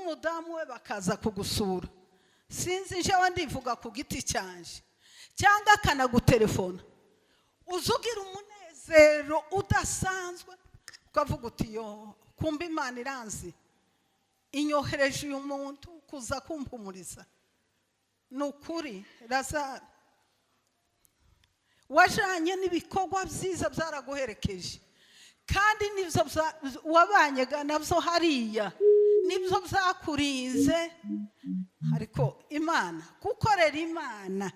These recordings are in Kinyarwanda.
n'umudamu we bakaza kugusura, sinzi njewe ndivuga ku giti cyanje, cyangwa akanagutelefona uzugira umunezero udasanzwe, ukavuga uti yo kumba Imana iranzi inyohereje uyu muntu kuza kumpumuriza. Nukuri Lazare wajanye n'ibikorwa byiza byaraguherekeje, kandi nivyo wabanyega navyo hariya nivyo byakurinze. Ariko Imana gukorera Imana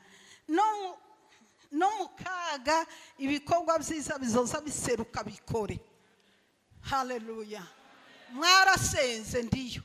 no mukaga ibikorwa byiza bizoza biseruka bikore. Haleluya. Mwarasenze ndiyo.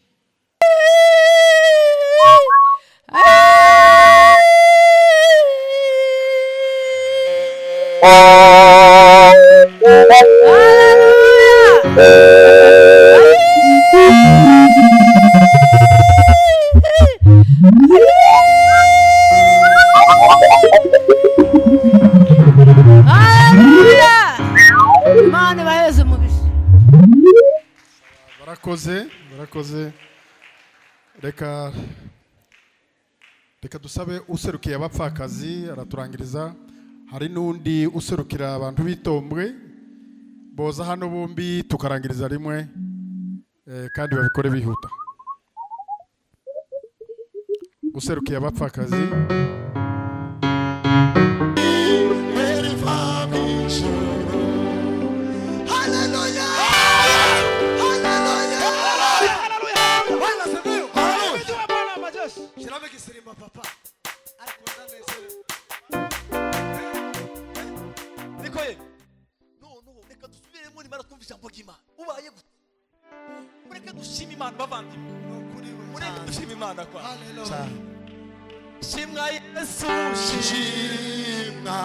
Barakoze. Reka dusabe userukiye abapfakazi araturangiriza. Hari nundi userukira abantu bitombwe, boza hano bombi tukarangiriza rimwe, kandi babikore bihuta. Userukiye abapfakazi. Papa no reka dusubire muri mara twumva ijambo ry'Imana. Ubaye gute mureke dushima Imana bavandimwe, mureke dushima Imana kwa shimwa Yesu, shimwa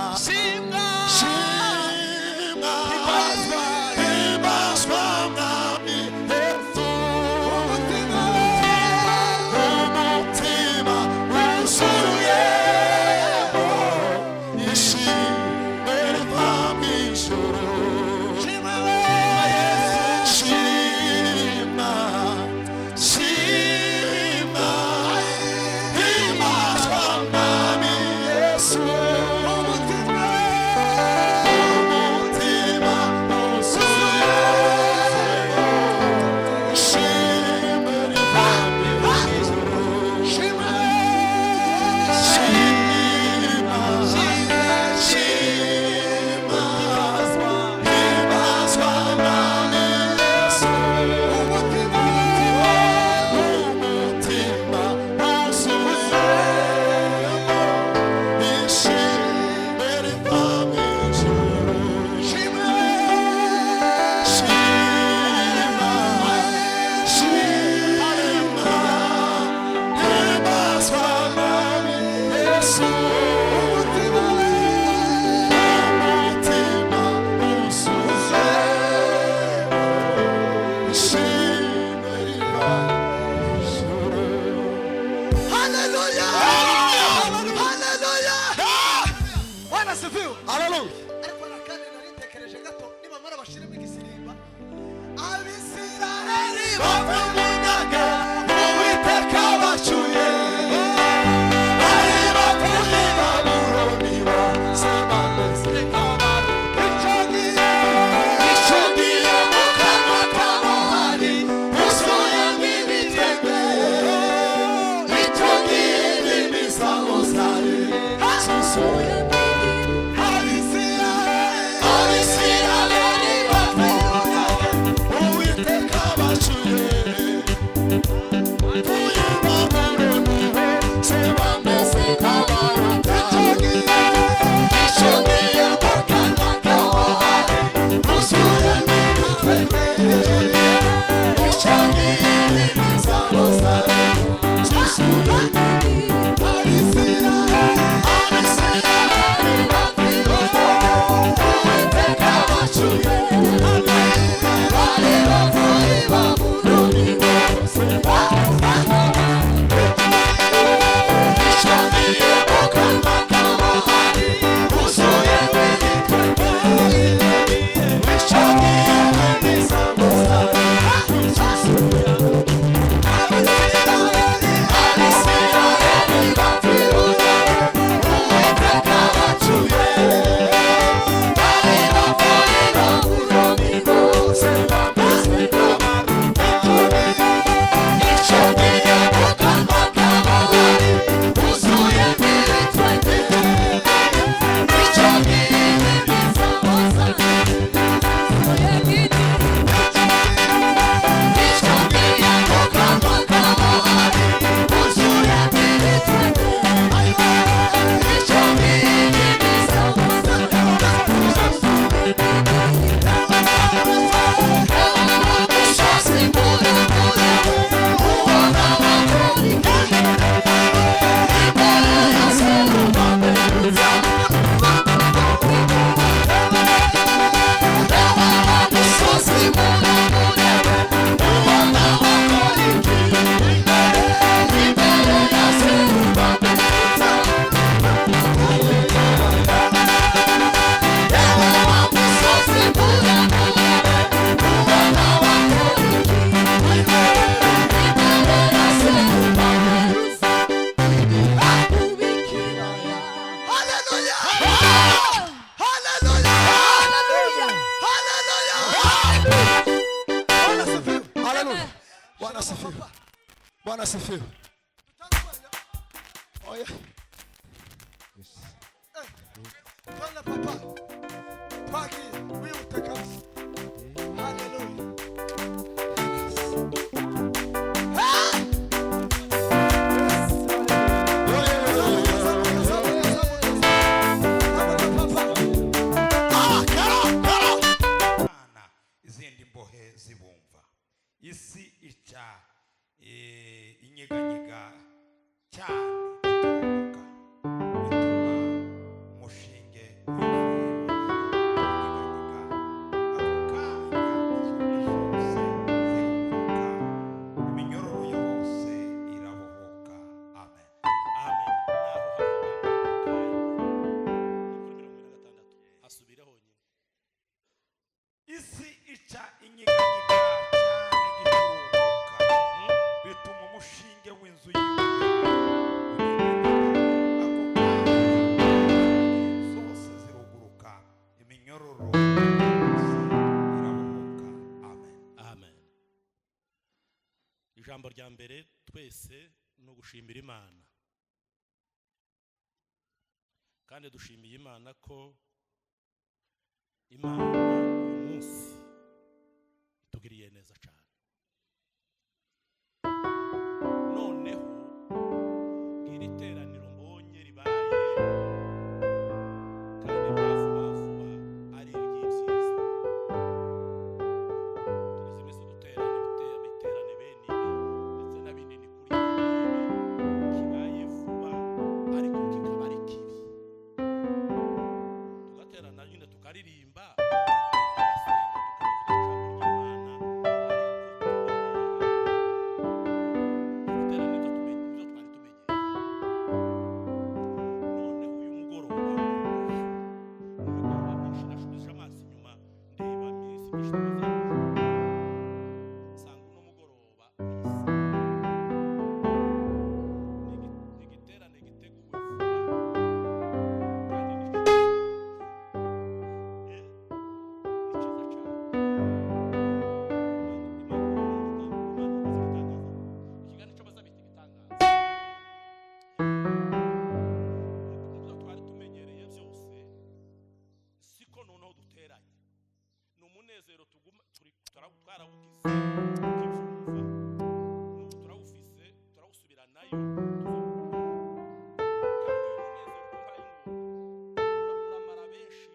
Bwana sifiwe. Oya. Bwana papa. Pagi, wewe utakasi. Hallelujah. Izindi mbohe zibumva isi ica inyeganyega cyane ituruka bituma umushinge w'inyeganyega ako kanya igihugu cyose ziruhuka iminyororo yose irabohoka. Amen. Amen. Asubire honyine. Isi ica inyeganyega cyane gituruka bituma umushinge w'inzu yiwe zose ziruguruka iminyororo yose irabohoka. Amen. Amen. Ijambo rya mbere twese no gushimira Imana. Kandi dushimiye Imana ko Imana uyu munsi itugiriye neza cyane. Noneho iri teraniro mbonye ribaye kandi vuba ari iby'ibyiza. Tugize iminsi duterane bene ibi ndetse n'abinini kuri ibi kibaye vuba ariko kikaba ari kibi. Tugaterana nyine tukaririmba tugasenga tukavuga ijambo ry'Imana ariko ibyo twari tumenyereye. Noneho uyu mugoroba mwinshi nashubije amaso inyuma ndeba iminsi myinshi tumaze nsanga uno mugoroba ni igiterane giteguwe vuba kandi ni cyiza. Numunezero tuguma twarawugize tukibyumva turawufise turawusubiranayo kandi uyu munezero kumbaye ngo uramara benshi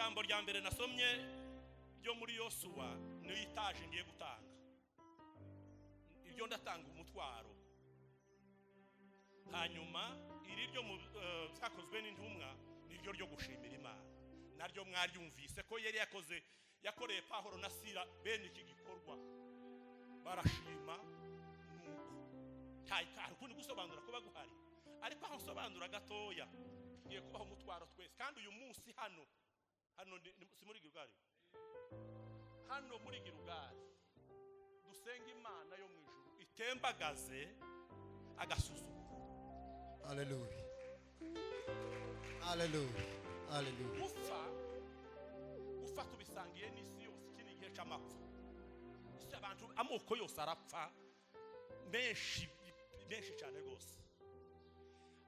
ijambo rya mbere nasomye ryo muri Yosuwa niyo itaje ngiye gutanga. Iryo ndatanga umutwaro. Hanyuma iri ryo zakozwe n'intumwa niryo ryo gushimira Imana. Naryo mwaryumvise ko yari yakoreye Pawulo na Sila bene iki gikorwa. Barashima nuko. Hari kundi gusobanura ko baguhari. Ariko aho nsobanura gatoya ngiye kubaho umutwaro twese. Kandi uyu munsi hano si muri Gilugari. Hano muri Gilugari dusenga Imana yo mu ijuru itembagaze agasuzuguro. Hallelujah. Hallelujah. Hallelujah. Ufa tubisangiye n'isi yose kini gihe cy'amapfa. Isi abantu amoko yose arapfa menshi cyane rwose.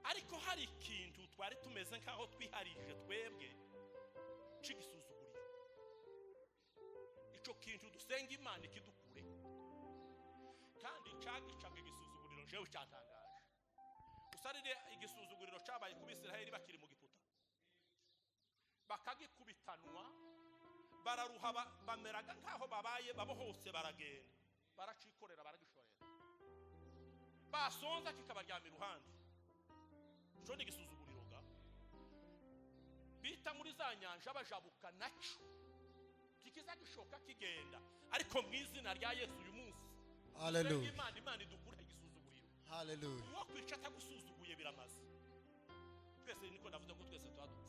Ariko hari ikintu twari tumeze nkaho twiharije twebwe cy'igisuzuguriro. Ico kintu dusenga Imana ikidukure. Kandi cyagicaga igisuzuguriro jewe cyatangaje. Usarire igisuzuguriro cyabaye ku Bisirayeli bakiri mu Giputa. Bakagikubitanwa bararuha bameraga nkaho babaye babo hose baragenda. Baracikorera baragishorera. Basonza kikabaryama iruhande. Ico ni igisuzuguriro ga. Bita muri za nyanja bajabuka naco. Kikiza gishoka kigenda. Ariko mu izina rya Yesu uyu munsi. Hallelujah. Imana idukura igisuzuguriro. Hallelujah. Uwo kwica atagusuzuguye biramaze. Twese niko navuze ko twese twadupfa.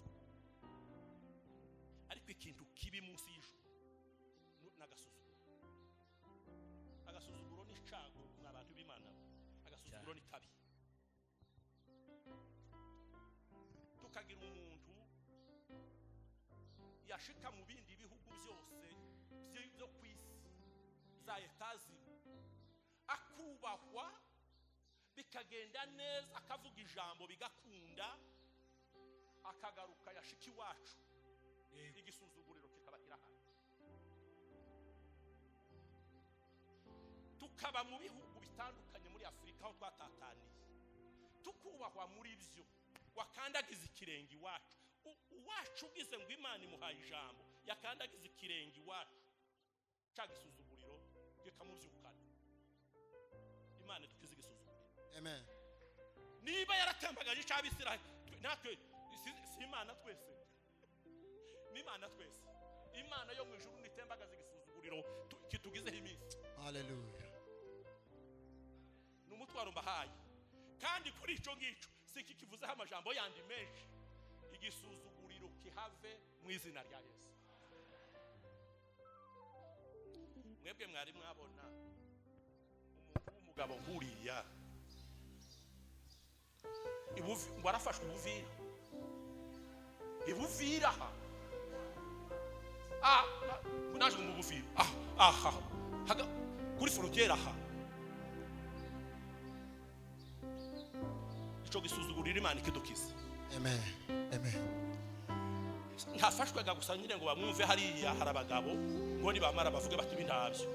Ariko ikintu kibi munsi y'ijuru n'agasuzuguro. Agasuzuguro ni cago n'abantu b'Imana. Agasuzuguro ni kabi. Tukagira umuntu yashika mu bindi bihugu byose byo kwisi za etazi akubahwa bikagenda neza akavuga ijambo bigakunda akagaruka yashiki wacu igisuzuguriro kikabakira hano. Tukaba mu bihugu bitandukanye muri Afrika aho twatataniye tukubahwa muri byo wakandagiza ikirenge iwacu. Uwacu ugize ngo Imana imuhaye ijambo yakandagiza ikirenge iwacu cyagisuzuguriro gikamuvyukana. Imana tukize igisuzuguriro. Amen. Niba yaratembagaje cy'Abisirayeli natwe si Imana twese. Ni Imana twese. Imana yo mu ijuru nitembagaza igisuzuguriro kitugizeho iminsi. Hallelujah. Numutwaro mbahaye. Kandi kuri ico ngico siki kivuzeho amajambo yandi menshi. Igisuzuguriro kihave mu izina rya Yesu. Mwebwe mwari mwabona umuntu w'umugabo nkuriya ngo arafashwe ibuvira naje mu buvira kuri frontiere ico gisuzugurira Imana ikidukiza. Amen. Amen. Ntafashwaga gusa nyine ngo bamwumve hariya harabagabo ngo ni bamara bavuge bati bintabyo.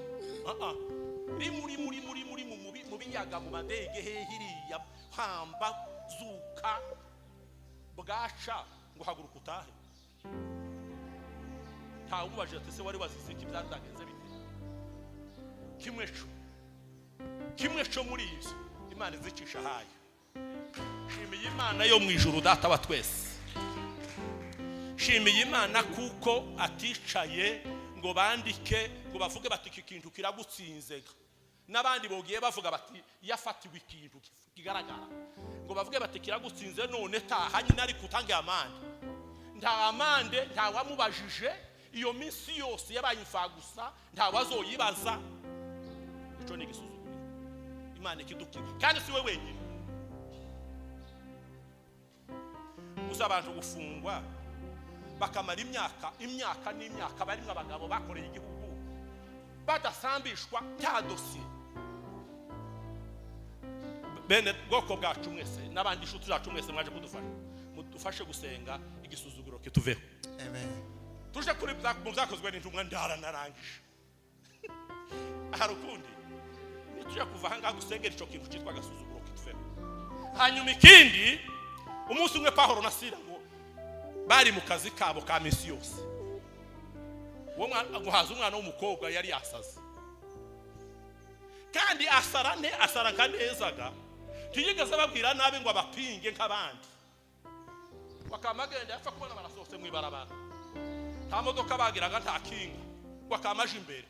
Mu biyaga mu madege hehiriya hamba zuka bwaca ngo haguruka utahe. Nta umubaje ati se wari wazize ki byazagenze bite? Kimwe cyo muri ibyo Imana izicisha hayo. Shimiye Imana yo mu ijuru data wa twese. Shimiye Imana kuko aticaye ngo bandike ngo bavuge bati iki kintu kiragutsinzega. Nabandi bogiye bavuga bati yafatiwe ikintu kigaragara. Ngo bavuge bati kiragutsinze none taha nyine ari kutange amande. Nta amande nta wamubajije iyo minsi yose yabaye imfagusa nta wazoyibaza. Ico ni igisuzuguriro. Imana ikidukiza. Kandi si we wenyine. Uza abantu gufungwa bakamara imyaka n'imyaka barimwe abagabo bakoreye igihugu badasambishwa nta dosiye. Bene bwoko bwacu mwese n'abandi inshuti zacu mwese mwaje kudufasha mudufashe gusenga igisuzuguro kituveho. Amen. Tuje kuri mu byakozwe n'intumwa ndara narangije. Harukundi nituje kuva hanga gusengera ico kintu cyitwa gasuzuguro kituveho. Hanyuma ikindi umunsi umwe Pawulo na Sila ngo bari mu kazi kabo ka misi yose uwo mwana guhaza umwana w'umukobwa yari yasaze kandi asara kanezaga tiyigeze babwira nabi ngo abapinge nk'abandi bakamagenda yapfa kubona barasohotse mu ibarabara nta modoka bagiraga nta kinga bakamaje imbere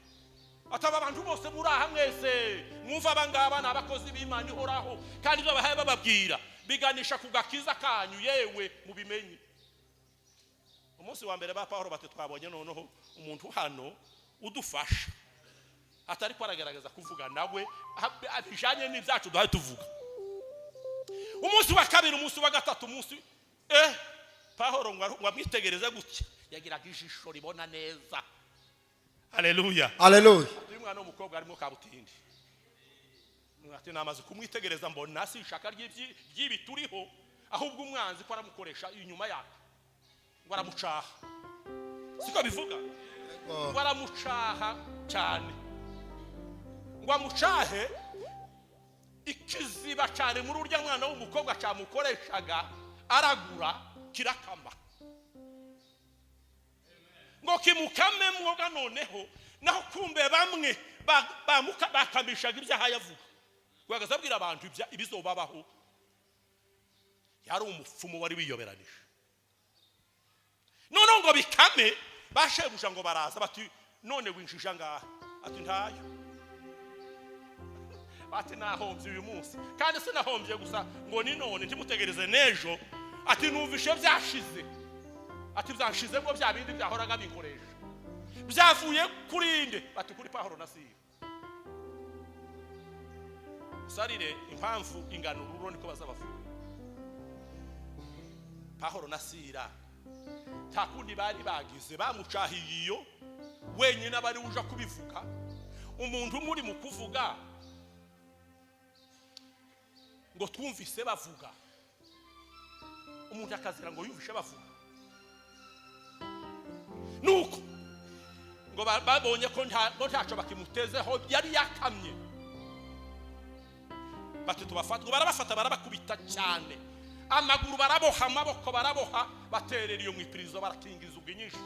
ataba abantu bose muri aha mwese mwumva abangaba n'abakozi b'Imana ihoraho kandi ibyo bahaye bababwira biganisha ku gakiza kanyu yewe mubimenye. Umunsi wa mbere ba Paulo bate twabonye noneho umuntu hano udufasha atari kwaragerageza kuvuga nawe abijanye n'ibyacu duhaye tuvuga. Umunsi wa kabiri umunsi wa gatatu umunsi Paulo ngo amwitegereze gutya yagiraga ijisho ribona neza. Haleluya. Haleluya. Uyu mwana w'umukobwa arimo kabutindi. Ati namaze kumwitegereza mbona si ishaka ry'ibi turiho ahubwo umwanzi ko aramukoresha inyuma yake. Ngo aramucaha. Siko bivuga? Ngo aramucaha cyane. Ngo amucahe ikiziba cyane muri urya mwana w'umukobwa cyamukoreshaga aragura kirakama. Ngo kimukame mwoga noneho naho kumbe bamwe bakamishaga ibyaha yavuga bagazabwira abantu ibizobabaho. Yari umupfumu wari wiyoberanije. None ngo bikame bashebusha ngo baraza bati none winjija ngaha ati ntayo bati nahombye uyu munsi kandi sinahombye gusa ngo ni none ntimutegereze nejo ati numvishe byashize ati byashize ngo bya bindi byahoraga binkoresha byavuye kurinde bati kuri Paulo na Sila. Sarire impamvu ingano ruro niko bazabavuga. Paulo na Sila takundi bari bagize bamucahiye iyo wenyine bari uja kubivuga umuntu muri mu kuvuga ngo twumvise bavuga umuntu akazira ngo yumvishe bavuga nuko ngo babonye ko ntaco bakimutezeho yari yakamye bati tubafata ngo barabafata barabakubita cyane amaguru baraboha amaboko baraboha baterera iyo mwipirizo barakingiza ubwinyinshi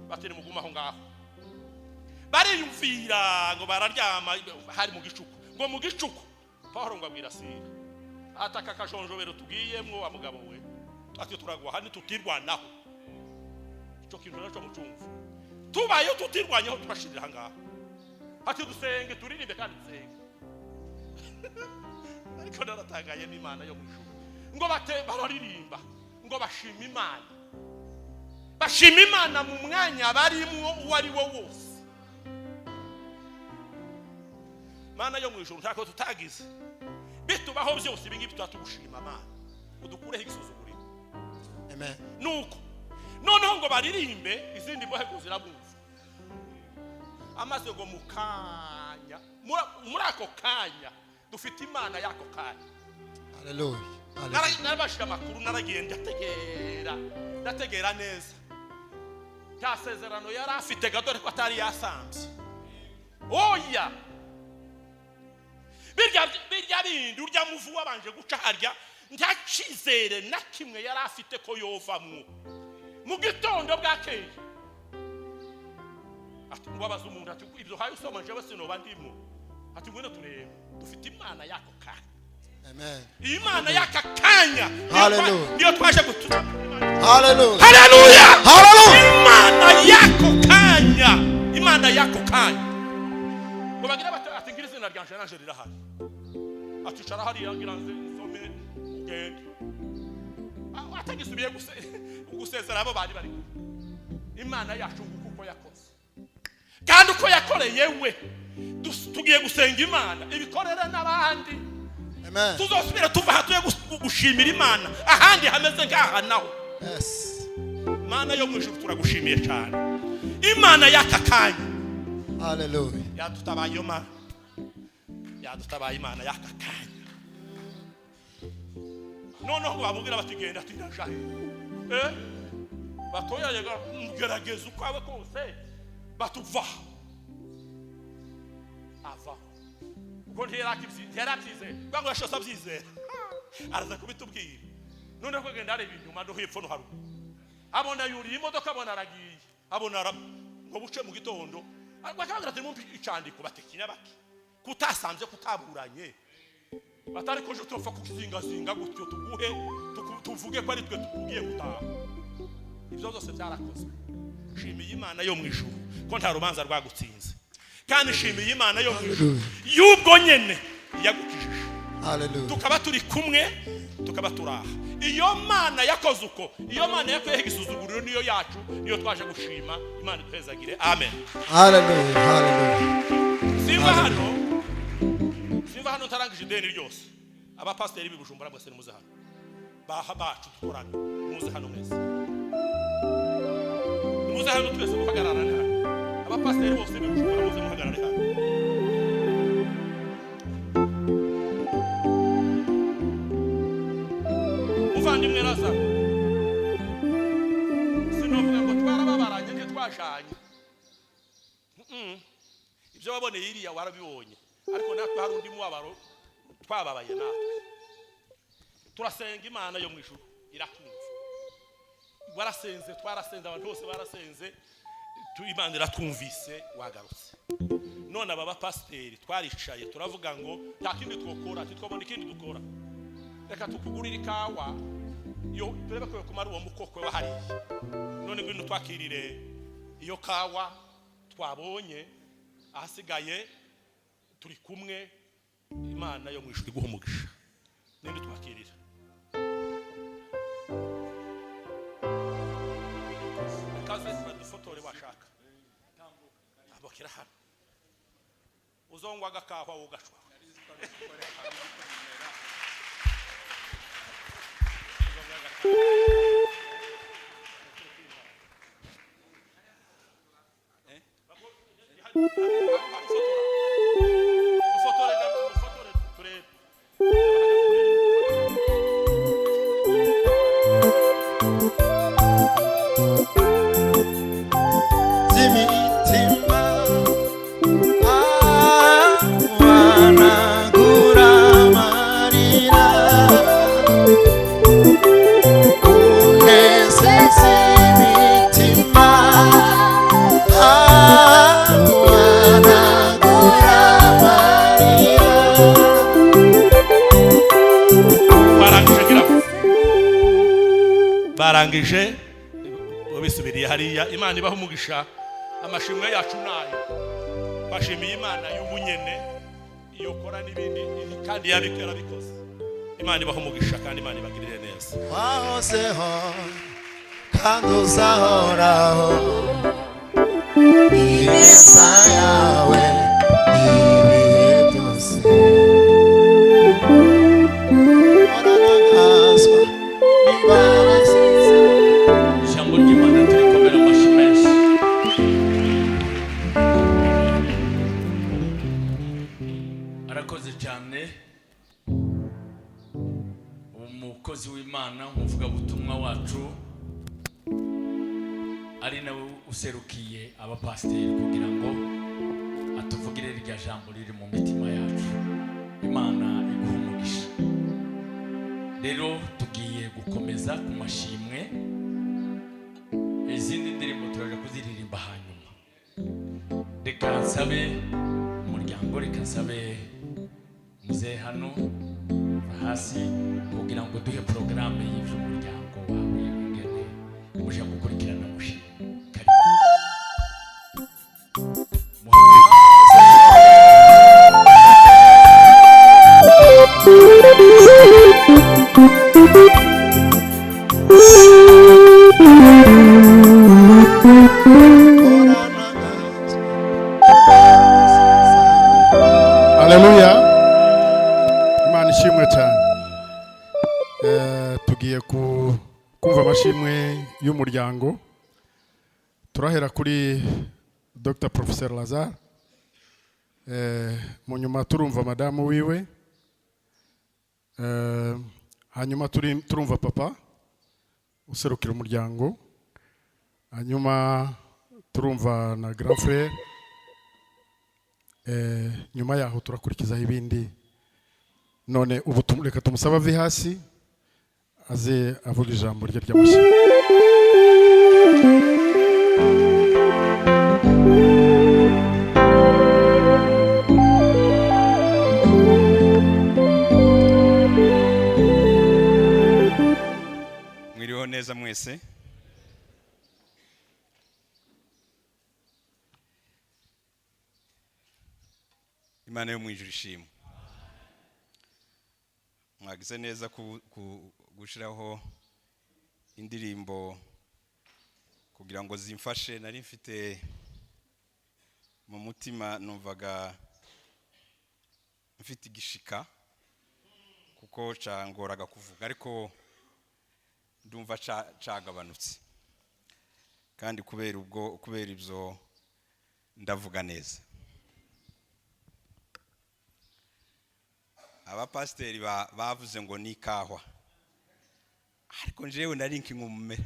batera muguma aho ngaho bariyumvira ngo bararyama hari mu gicuku ngo mu gicuku Paulo ngo abwira Sila ataka kajonjobero tugiyemwo wa mugabo we ati turagwa hani tutirwanaho cyo kintu naco mucumva tubayo tutirwanyeho turashirira ngaho ati dusenge turirimbe kandi dusenge ariko naratagaye n'Imana yo mwishu ngo bararirimba ngo bashima Imana mu mwanya barimwo uwari wo wose. Mana yo mwijuru ntako tutagize bitubaho byose ibingibi tutatugushima Mana udukureho igisuzuguri. Amen. Nuko noneho ngo baririmbe izindi mbohe kuzirabumva amaze ngo mukanya muri ako kanya dufite Imana yako kanya. Haleluya. Narabashira makuru naragiye ndategera neza cyasezerano yari afite gadore ko atari yasanze. Oya birya bindi urya muvu wabanje guca harya ntacizere na kimwe yari afite ko yovamwo mu gitondo bwakeye ati ngwabaza umuntu ati ibyo hayo usoma nje base no bandimo ati ngwino turebe dufite Imana yako kanya. Amen. Imana yaka kanya. Hallelujah. Niyo twaje gutuza. Hallelujah. Hallelujah. Hallelujah. Imana yako kanya. Imana yako kanya. Ngo bagira ati ngirize na ryanje nanje rirahari. Ati cara hari yangira nze nsome ugende. Atagisubiye gusezera abo bari bari. Imana yacu kuko yakoze. Kandi uko yakoreye we tugiye gusenga Imana ibikorera n'abandi. Amen. Tuzosubira tuva hatuye gushimira Imana ahandi hameze ngaha naho. Yes. Mana yo mwijuru turagushimiye cyane. Imana yakakanya. Hallelujah. Yadutabaye Imana. Yadutabaye Imana yakakanya. Noneho bamubwira batigenda ati ndajahe. Batoya yega mugerageza ukwawe kose batuva. Ava. Ngo ntiyarakibyize bwango yashose byizera araza kubitubwira none ko genda areba inyuma no hepfo no haru abona yuri imodoka abona aragiye abona ngo buce mu gitondo bakagira ati mu icandiko batekinya baki kutasanze kutaburanye batari ko je topfa kuzingazinga gutyo tuguhe tuvuge ko ari twe tukugiye gutaha ibyo byose byarakozwe shimiye Imana yo mu ijuru ko nta rubanza rwagutsinze kandi shimiye Imana yo mu ijuru y'ubwo nyene yagukijije Hallelujah. tukaba turi kumwe tukaba turaha iyo Mana yakoze uko iyo Mana yakwehe gisuzuguriro niyo yacu niyo twaje gushima Imana twezagire amen. Hallelujah. Hallelujah. Simva hano tarangije ideni ryose aba pasiteri b'ibujumbura mwese muze hano baha bacu dukorana muze hano mwese muze hano twese muhagararane hano aba pasiteri bose b'ibujumbura muze muhagararane hano muvandimwe Lazare sinovuga ngo twarababaranye ntitwashanye ibyo waboneye iriya warabibonye ariko natwe hari undi mubabaro twababaye natwe turasenga Imana yo mu ijuru irakumva warasenze twarasenze abantu bose barasenze Imana iratwumvise wagarutse none aba pasiteri twaricaye turavuga ngo nta kindi twokora titwabona ikindi dukora reka tukugurira ikawa yo turebe ko kumara uwo mukokwe wahariye none ngwino twakirire iyo kawa twabonye ahasigaye turi kumwe Imana yo mu ijuru iguha umugisha ninde twakirira kaze badufotore bashaka abokera hano uzongwa agakahwa ugashwa barangije ubisubiriye hariya Imana ibaho umugisha amashimwe yacu nayo bashimiye Imana y'ubunyene iyo kora n'ibindi kandi yabikora bikoze Imana ibaho umugisha kandi Imana ibagirire neza wahozeho kandi uzahoraho ineza yawe ibihe byose orarangazwa n'imbabazi ijambo ry'Imana turikomera amashyi menshi arakoze cyane umukozi w'Imana umuvugabutumwa wacu ari nawe userukiye abapasiteri kugira ngo atuvugire rya jambo riri mu mitima yacu Imana iguha umugisha rero tugiye gukomeza ku mashimwe izindi ndirimbo turaje kuziririmba hanyuma reka nsabe umuryango reka nsabe muze hano hasi kugira ngo duhe programme y'ivyo umuryango wawe ingene muje gukurikirana mushimwe Haleluya. Imana ishimwe cyane. Tugiye kumva amashimwe y'umuryango. Turahera kuri Dr. Professor Lazare. Mu nyuma turumva madamu wiwe. Hanyuma turumva papa userukira umuryango. Hanyuma turumva na grand frère. Nyuma yaho turakurikizaho ibindi none ubu reka tumusaba ave hasi aze avuga ijambo rye ry'amashyi. Imana yo mu ijuru ishimwe. Mwagize neza gushiraho indirimbo kugira ngo zimfashe. Nari mfite mu mutima numvaga mfite igishika kuko cangoraga kuvuga, ariko ndumva cagabanutse, kandi kubera ibyo ndavuga neza. Abapasiteri bavuze ngo ni kahwa, ariko njewe nari nk'umumera.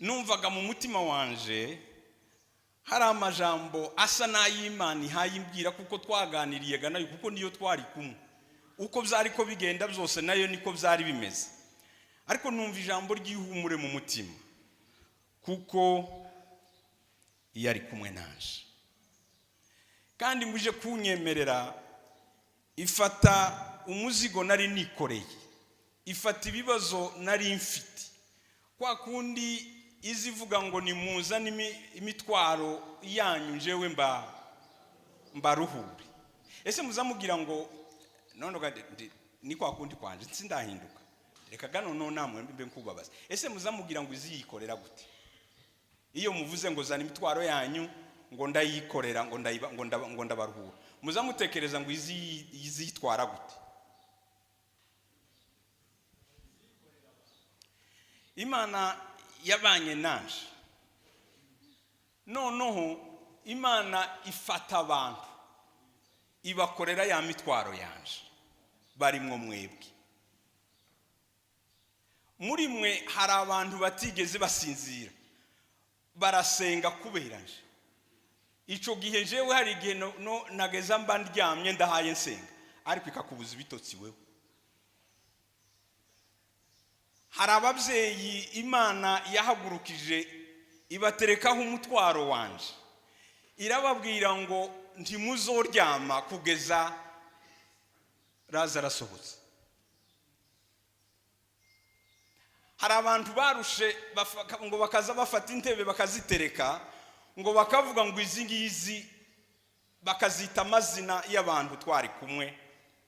Numvaga mu mutima wanje hari amajambo asa n'ay'Imana ihayimbwira, kuko twaganiriye nayo, kuko niyo twari kumwe. Uko byari ko bigenda byose nayo niko byari bimeze, ariko numva ijambo ry'ihumure mu mutima, kuko yari kumwe nanje. Kandi nguje kunyemerera, ifata umuzigo nari nikoreye, ifata ibibazo nari mfite, kwa kundi izivuga ngo nimuzane imitwaro yanyu njewe mbaruhure. Ese muzamugira ngo none ni kwa kundi kwanje nsindahinduka, reka gano no namwe mbe nkubabaza. Ese muzamugira ngo iziyikorera gute? Iyo muvuze ngo zana imitwaro yanyu ngo ndayikorera ngo ndabaruhura, muzamutekereza ngo izitwara gute? Imana yabanye nanje, noneho Imana ifata abantu ibakorera ya mitwaro yanje barimwo mwebwe. Muri mwe hari abantu batigeze basinzira, barasenga kubera nje. Ico gihe jewe hari igihe nageza mba ndyamye ndahaye nsenga, ariko ikakubuza ibitotsi wewe. Hari ababyeyi Imana yahagurukije ibaterekaho umutwaro wanje, irababwira ngo ntimuzoryama kugeza Lazare asohotse. Hari abantu barushe ngo bakaza bafata intebe bakazitereka, ngo bakavuga ngo izi ngizi bakazita amazina y'abantu twari kumwe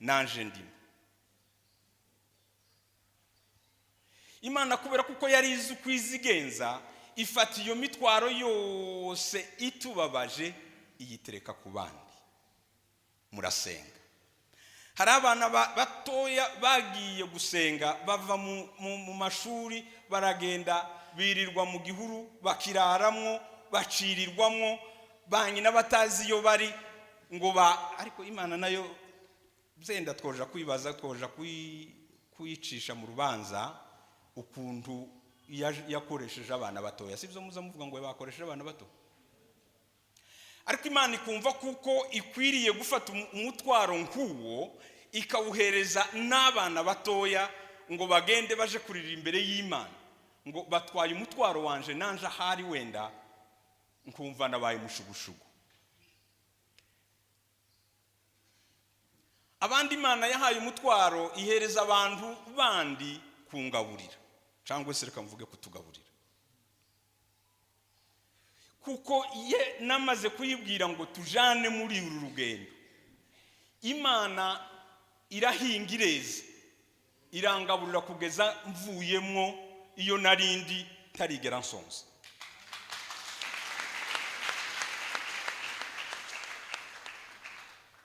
nanje ndimo. Imana kubera kuko yari izi kwizigenza, ifata iyo mitwaro yose itubabaje iyitereka ku bandi. Murasenga. Hari abana batoya bagiye gusenga, bava mu mashuri baragenda birirwa mu gihuru, bakiraramwo, bacirirwamwo, banyina batazi iyo bari ngo ariko Imana nayo zenda twoja kwibaza, twoja kuyicisha mu rubanza ukuntu yakoresheje abana batoya. Sibyo muza muvuga ngo bakoresheje abana bato, ariko Imana ikumva kuko ikwiriye gufata umutwaro nk'uwo ikawuhereza n'abana batoya ngo bagende baje kurira imbere y'Imana, ngo batwaye umutwaro wanje nanje ahari wenda nkumva nabaye mushugushugu. Abandi Imana yahaye umutwaro ihereza abantu bandi kungaburira, cyangwa se reka mvuge kutugaburira, kuko ye namaze kuyibwira ngo tujane muri uru rugendo. Imana irahinga ireze, irangaburira kugeza mvuyemwo iyo narindi tarigera nsonza.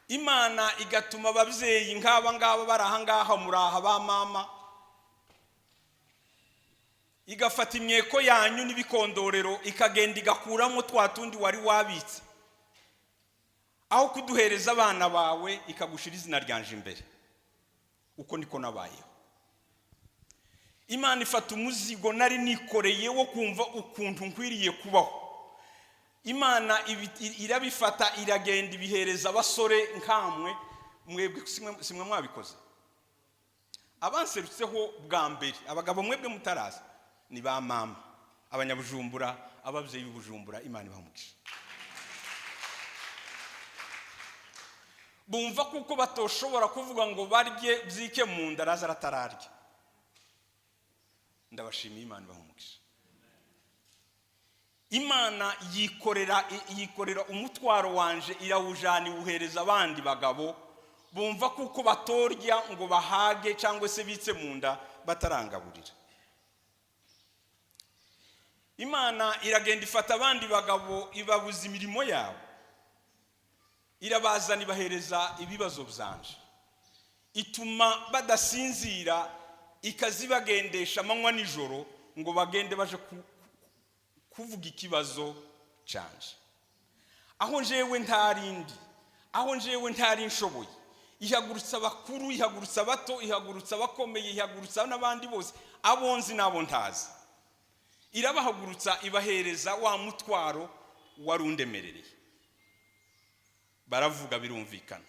Imana igatuma ababyeyi ngaba barahangaha muraha ba mama, igafata imyeko yanyu n'ibikondorero ikagenda igakuramo twatundi wari wabitse, aho kuduhereza abana bawe ikagushira izina ryanje imbere. Uko niko nabayeho. Imana ifata umuzigo nari nikoreye wo kumva ukuntu nkwiriye kubaho. Imana irabifata iragenda ibihereza abasore nkamwe, mwebwe simwe mwabikoze. Abanserutseho bwa mbere, abagabo mwebwe mutaraza ni ba mama, abanyabujumbura ababyeyi b'ubujumbura Imana ibamugisha bumva kuko batoshobora kuvuga ngo barye byike mu nda Lazare atararya ndabashimiye Imana ibamugisha Imana yikorera umutwaro wanje irawujana iwuhereza abandi bagabo bumva kuko batorya ngo bahage cyangwa se bitse mu nda batarangaburira Imana iragenda ifata abandi bagabo ibabuza imirimo yabo irabazana ibahereza ibibazo byanje ituma badasinzira ikazibagendesha amanywa nijoro ngo bagende baje kuvuga ikibazo canje aho njewe ntarindi aho njewe ntari nshoboye ihagurutsa abakuru ihagurutsa abato ihagurutsa abakomeye ihagurutsa n'abandi bose abonzi nabo ntazi irabahagurutsa ibahereza wa mutwaro warundemerereye baravuga birumvikana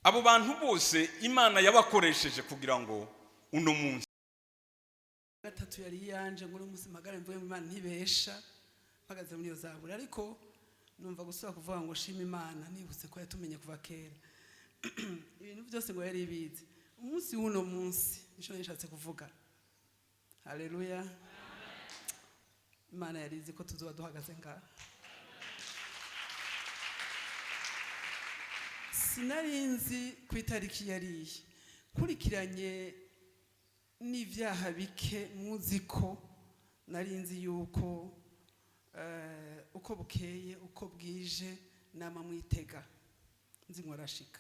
abo bantu bose Imana yabakoresheje kugira ngo uno munsi gatatu yari yanje ngo umunsi magara mvuye mu Imana ntibesha mpagaze muri yo zaburi ariko numva gusaba kuvuga ngo shima Imana nibutse ko yatumenye kuva kera ibintu byose ngo yari bizi umunsi w'uno munsi nisho nishatse kuvuga haleluya Imana yarizi ko tuzoba duhagaze ngaha sinarinzi ku itariki yariye kurikiranye n'ivyaha bike muziko narinzi yuko uko bukeye uko bwije nama mwitega nzi nkorashika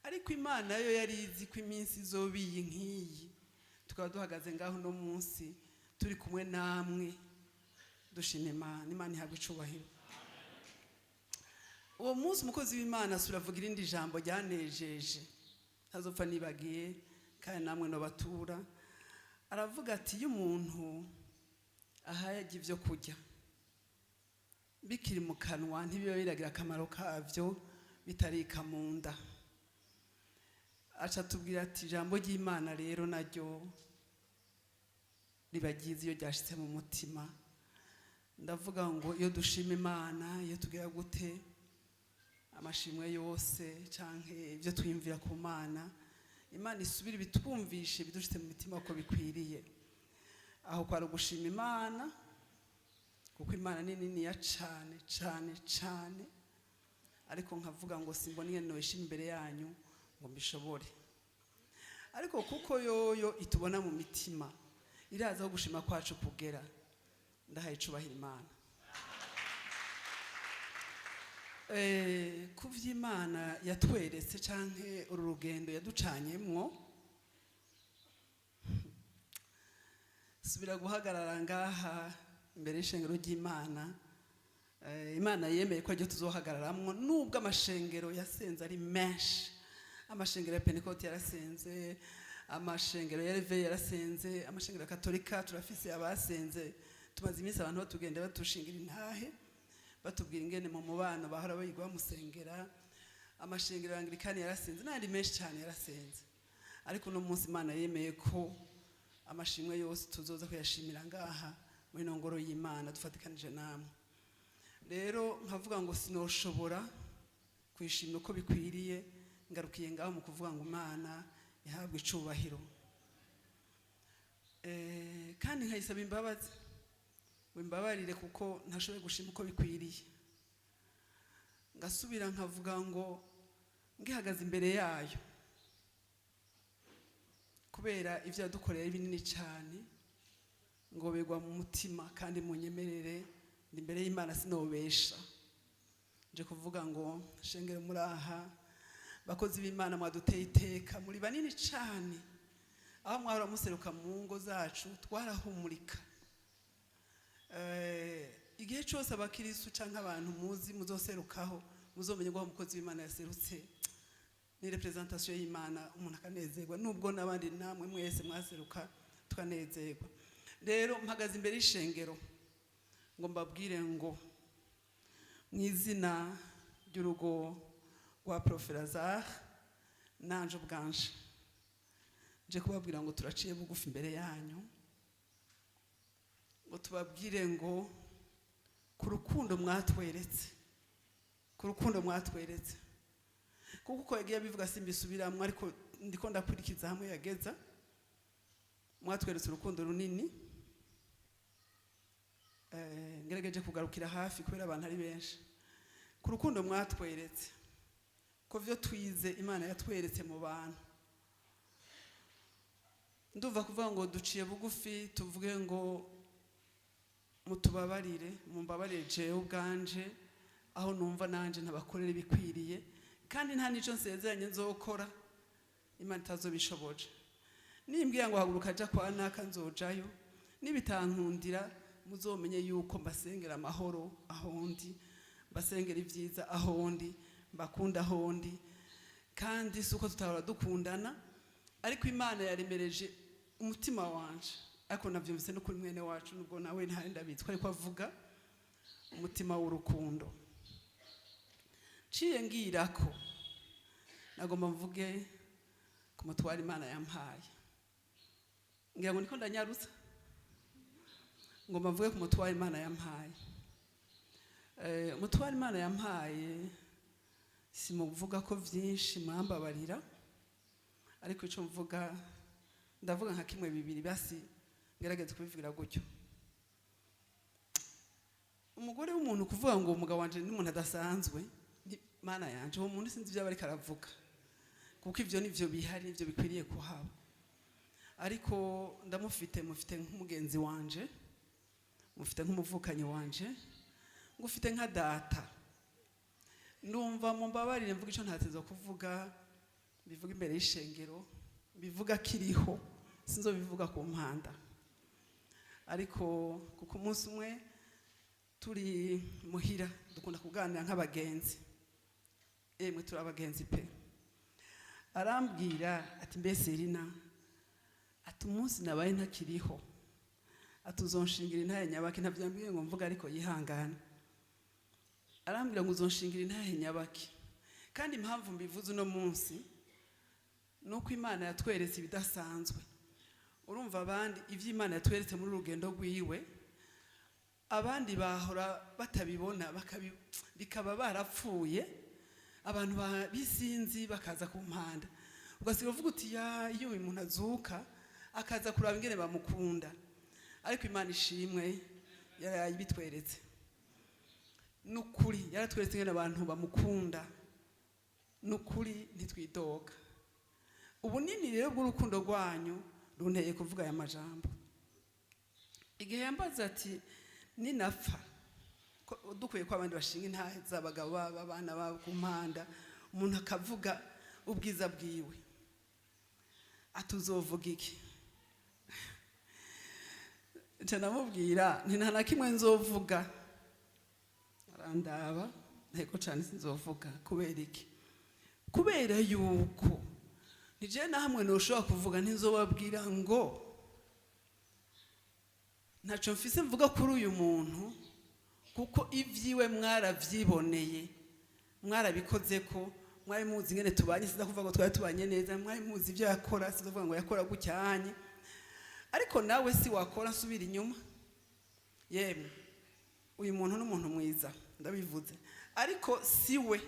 ariko Imana yo yarizi ko iminsi izobiye nkiyi tukaba duhagaze ngaho no munsi turi kumwe namwe dushima Imana ihabwe icubahiro uwo munsi umukozi w'Imana suravuga irindi jambo ryanejeje ntazopfa nibagiye kandi namwe no batura aravuga ati iyo umuntu ahayaga ibyo kurya bikiri mu kanwa ntibiba biragira akamaro kavyo bitarika mu nda aca tubwira ati ijambo ry'Imana rero naryo ribagize iyo ryashitse mu mutima ndavuga ngo iyo dushima Imana iyo tugira gute amashimwe yose canke ibyo twimvira ku Mana Imana isubira bitwumvishe bidushitse mu mitima uko bikwiriye aho kwari gushima Imana kuko Imana ni nini ya cane cane cane ariko nkavuga ngo simboniye noyishima imbere yanyu ngo mbishobore ariko kuko yoyo itubona mu mitima iraza aho gushima kwacu kugera ndahaye icubahiro Imana kuvy'Imana yatweretse canke uru rugendo yaducanyemwo subira guhagarara ngaha imbere y'ishengero ry'Imana Imana yemeye ko ryo tuzohagararamwo nubwo amashengero yasenze ari menshi amashengero ya Pentecote yarasenze amashengero ya Reve yarasenze amashengero ya Katolika turafise abasenze tumaze iminsi abantu batugenda batushingira intahe batubwira ingene mu mubano bahora bayigwa musengera amashengero Anglikani yarasenze n'andi menshi cyane yarasenze ariko no munsi Imana yemeye ko amashimwe yose tuzoza kuyashimira ngaha muri nongoro y'Imana dufatikanije namwe rero nkavuga ngo sinoshobora kwishimira uko bikwiriye ngarukiye ngaho mu kuvuga ngo Imana ihabwe icubahiro kandi nkayisaba imbabazi wimbabarire kuko ntashoboye gushima uko bikwiriye ngasubira nkavuga ngo ngihagaze imbere yayo kubera ivyo yadukoreye binini cyane ngo begwa mu mutima kandi munyemerere imbere y'Imana sinobesha nje kuvuga ngo shengere muri aha bakozi b'Imana mwaduteye iteka muri banini cyane aho mwahora museruka mu ngo zacu twarahumurika igihe cyose abakirisu canke abantu muzi muzoserukaho muzomenye ngo umukozi w'Imana yaserutse ni representation y'Imana umuntu akanezerwa nubwo nabandi namwe mwese mwaseruka tukanezerwa rero mpagaze imbere y'ishengero ngo mbabwire ngo mwizina ry'urugo rwa Prof Lazare nanje ubwanje je kubabwira ngo turaciye bugufi imbere yanyu ngo tubabwire ngo ku rukundo mwatweretse kuko uko yagiye bivuga simbisubiramwe ariko ndiko ndakurikiza hamwe yageza mwatweretse urukundo runini ngerageje kugarukira hafi kubera abantu ari benshi ku rukundo mwatweretse ko vyo twize Imana yatweretse mu bantu ndumva kuvuga ngo duciye bugufi tuvuge ngo mumbabarire jewe ubwanje aho numva nanje ntabakorera ibikwiriye kandi nta nico nsezeranye nzokora Imana itazobishoboje nimbwiye ngo haguruka aja kwa naka nzojayo nibitankundira muzomenye yuko mbasengera amahoro ahondi mbasengera ivyiza ahondi mbakunda ahondi kandi suko tutahora dukundana ariko Imana yaremereje umutima wanje ariko navyumvise no kuri mwene wacu nubwo nawe ntari ndabitswe ariko avuga umutima w'urukundo ciye ngirako nagomba mvuge ku mutwara Imana yampaye ngira ngo niko ndanyarutsa ngomba mvuge ku mutwara Imana yampaye umutwara Imana yampaye simuvuga ko vyinshi mwambabarira ariko ico mvuga ndavuga nka kimwe bibiri basi ngerageze kubivugira gutyo umugore w'umuntu kuvuga ngo umugabo wanje ni umuntu adasanzwe Mana yanje uwo muntu sinzi ibyo bari karavuga kuko ivyo nivyo bihari nivyo bikwiriye kuhaba ariko mufite nk'umugenzi wanje mufite nk'umuvukanyi wanje ngufite nka data ndumva mumbabarire mvuga ico ntateze kuvuga bivuga imbere y'ishengero bivuga kiriho sinzo bivuga ku mpanda ariko kuko umunsi umwe turi muhira dukunda kuganira nk'abagenzi emwe turi abagenzi pe arambwira ati mbese Irina ati umunsi nabaye ntakiriho atuzonshingira intahe nyabaki ntavyambwiye ngo mvuga ariko yihangana arambwira ngo uzonshingira intahe nyabaki kandi impamvu mbivuze uno munsi nuko Imana yatweretse ibidasanzwe urumva abandi ivy'Imana yatweretse muri urugendo rwiwe abandi bahora batabibona bikaba barapfuye abantu bisinzi bakaza ku mpanda ugasiga uvuga uti iyo uyu muntu azuka akaza kuraba ingene bamukunda ariko Imana ishimwe yarayibitweretse nukuri yaratweretse ingene abantu bamukunda nukuri ntitwidoga ubunini rero bw'urukundo rwanyu runteye kuvuga aya majambo igihe yambaza ati ninapfa dukwiye ko abandi bashinga intahe z'abagabo b'abana babo ku mpanda umuntu akavuga ubwiza bwiwe atuzovuga iki nca namubwira nti nta na kimwe nzovuga arandaba nteko cane sinzovuga kubera iki kubera yuko nije na hamwe noshobora kuvuga ntizobabwira ngo ntaco mfise mvuga kuri uyu muntu kuko ivyiwe mwaravyiboneye mwarabikoze ko mwari muzi ngene tubanye siza kuvuga ngo twari tubanye neza mwari muzi ivyo yakora siza kuvuga ngo yakora gucyanye ariko nawe si wakora subira inyuma yemwe uyu muntu n'umuntu mwiza ndabivuze ariko siwe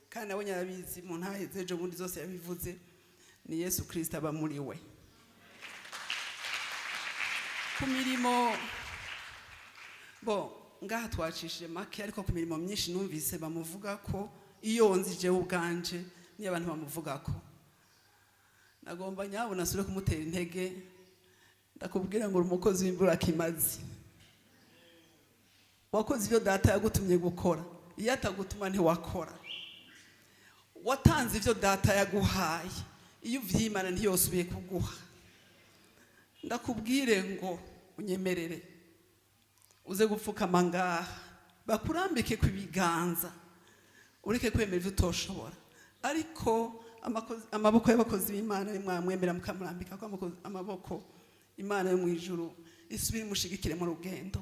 kandi nawe nyarabizi mu ntaheze ejo bundi zose yabivuze ni Yesu Kristo aba muri we ku mirimo ngaha twacishije make ariko ku mirimo myinshi numvise bamuvuga ko iyo nzije ubwanje ni abantu bamuvuga ko nagomba nyabona sure kumutera intege ndakubwira ngo umukozi w'imbura kimazi wakoze ibyo data yagutumye gukora iyo atagutuma ntiwakora watanze ibyo data yaguhaye iyo uvyimana ntiyosubiye kuguha ndakubwire ngo unyemerere uze gupfukama ngaha bakurambike ku biganza ureke kwemera ivyo utoshobora ariko amaboko y'abakozi b'Imana nimwamwemera mukamurambika ko amaboko Imana yo mwijuru isubire mushigikire mu rugendo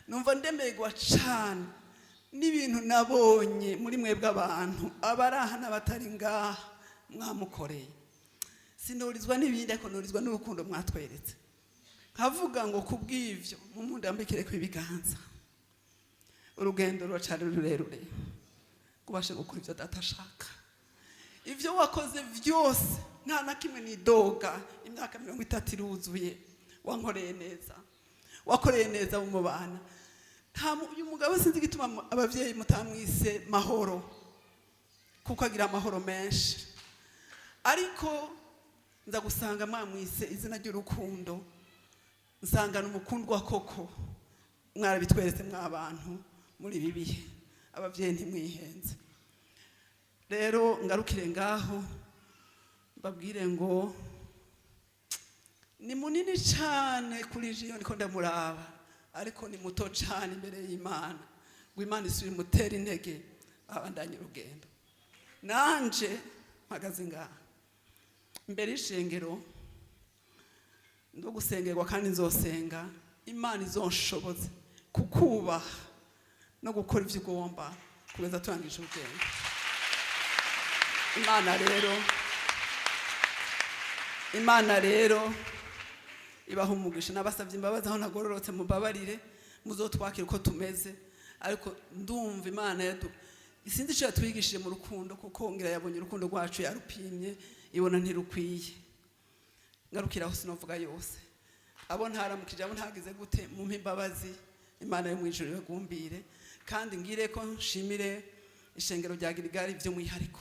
numva ndemerwa cyane n'ibintu nabonye muri mwebwe abantu abaraha n'abatari ngaha mwamukoreye sinorizwa n'ibindi ariko norizwa n'urukundo mwatweretse nkavuga ngo kubw'ivyo mumundambikire kw'ibiganza urugendo ruracari rurerure kubashe gukora ivyo data ashaka ivyo wakoze vyose nta na kimwe nidoga imyaka 30 iruzuye wankoreye neza wakoreye neza mu bana uyu mugabo sinzi gituma abavyeyi mutamwise mahoro kuko agira amahoro menshi ariko nza gusanga mwamwise izina ry'urukundo nsanga n'umukundwa koko mwarabitweretse mw'abantu muri ibi bihe abavyeyi ntimwihenze rero ngarukire ngaho babwire ngo ni munini cyane kuri jiyo niko ndamuraba ariko ni muto cyane imbere y'Imana ngo Imana isubire mutera intege abandanye urugendo nanje mpagaze ngaha imbere y'ishengero ndo gusengerwa kandi nzosenga Imana izonshoboze kukubaha no gukora ivyo ugomba kugeza turangije urugendo Imana rero ibaha umugisha n'abasavye imbabazi aho nagororotse mubabarire muzotwakira uko tumeze ariko ndumva Imana isinzi cyo twigishije mu rukundo kuko ngira yabonye urukundo rwacu yarupimye ibona ntirukwiye ngarukiraho sinovuga yose abo ntaramukije abo ntagize gute mu imbabazi Imana yo mwijuru yagumbire kandi ngire ko nshimire ishengero rya Girigari byo mwihariko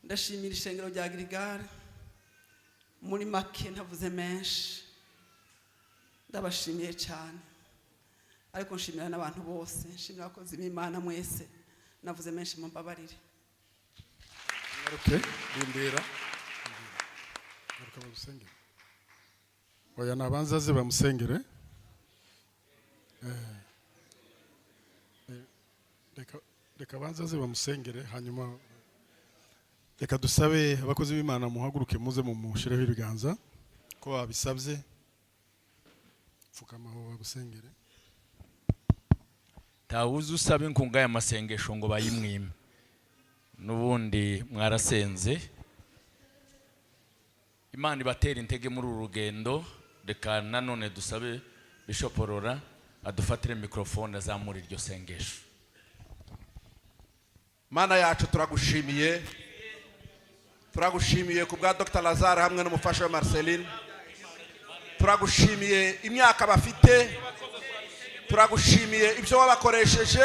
ndashimira ishengero rya Girigari muri make ntavuze menshi ndabashimiye cyane ariko nshimira n'abantu bose nshimira abakozi b'Imana mwese navuze menshi mumbabarire okay bindira ngaruka bagusengere oya nabanza ze bamusengere reka banza ze bamusengere hanyuma reka dusabe abakozi b'Imana muhaguruke muze mu mushireho ibiganza ko babisabye pfukamaho bagusengere tawuzi usaba inkunga y'amasengesho ngo bayimwime n'ubundi mwarasenze Imana ibatera intege muri uru rugendo reka nanone dusabe Bishop Aurora adufatire microphone azamura iryo sengesho Mana yacu turagushimiye ku bwa Dr. Lazare hamwe n'umufasha wa Marceline turagushimiye imyaka bafite turagushimiye ibyo wabakoresheje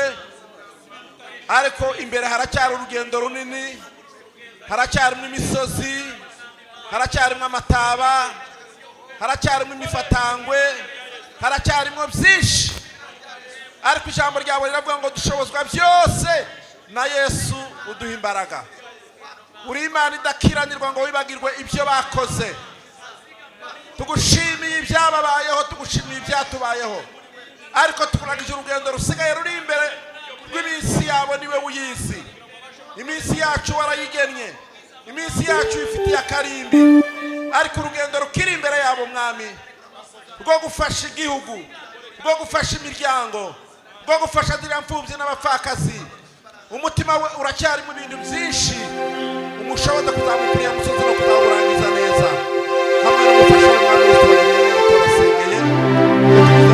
ariko imbere haracyari urugendo runini haracyarimo imisozi haracyarimo amataba haracyarimo imifatangwe haracyarimo byinshi ariko ijambo ryawe riravuga ngo dushobozwa byose na Yesu uduha imbaraga uri Imana idakiranirwa ngo wibagirwe ibyo bakoze tugushimiye ibyababayeho tugushimiye ibyatubayeho ariko tukuragije urugendo rusigaye ruri imbere rw'iminsi yabo niwe uyizi iminsi yacu warayigennye iminsi yacu ifitiye akarimbi ariko urugendo rukiri imbere yabo mwami rwo gufasha igihugu rwo gufasha imiryango rwo gufasha ziriya mfubyi n'abapfakazi umutima we uracyari mu bintu byinshi umushoboza kuzamukuriya musozi no kuzawurangiza neza hamwe n'umufasha w'Imana wese wageneye turasengeye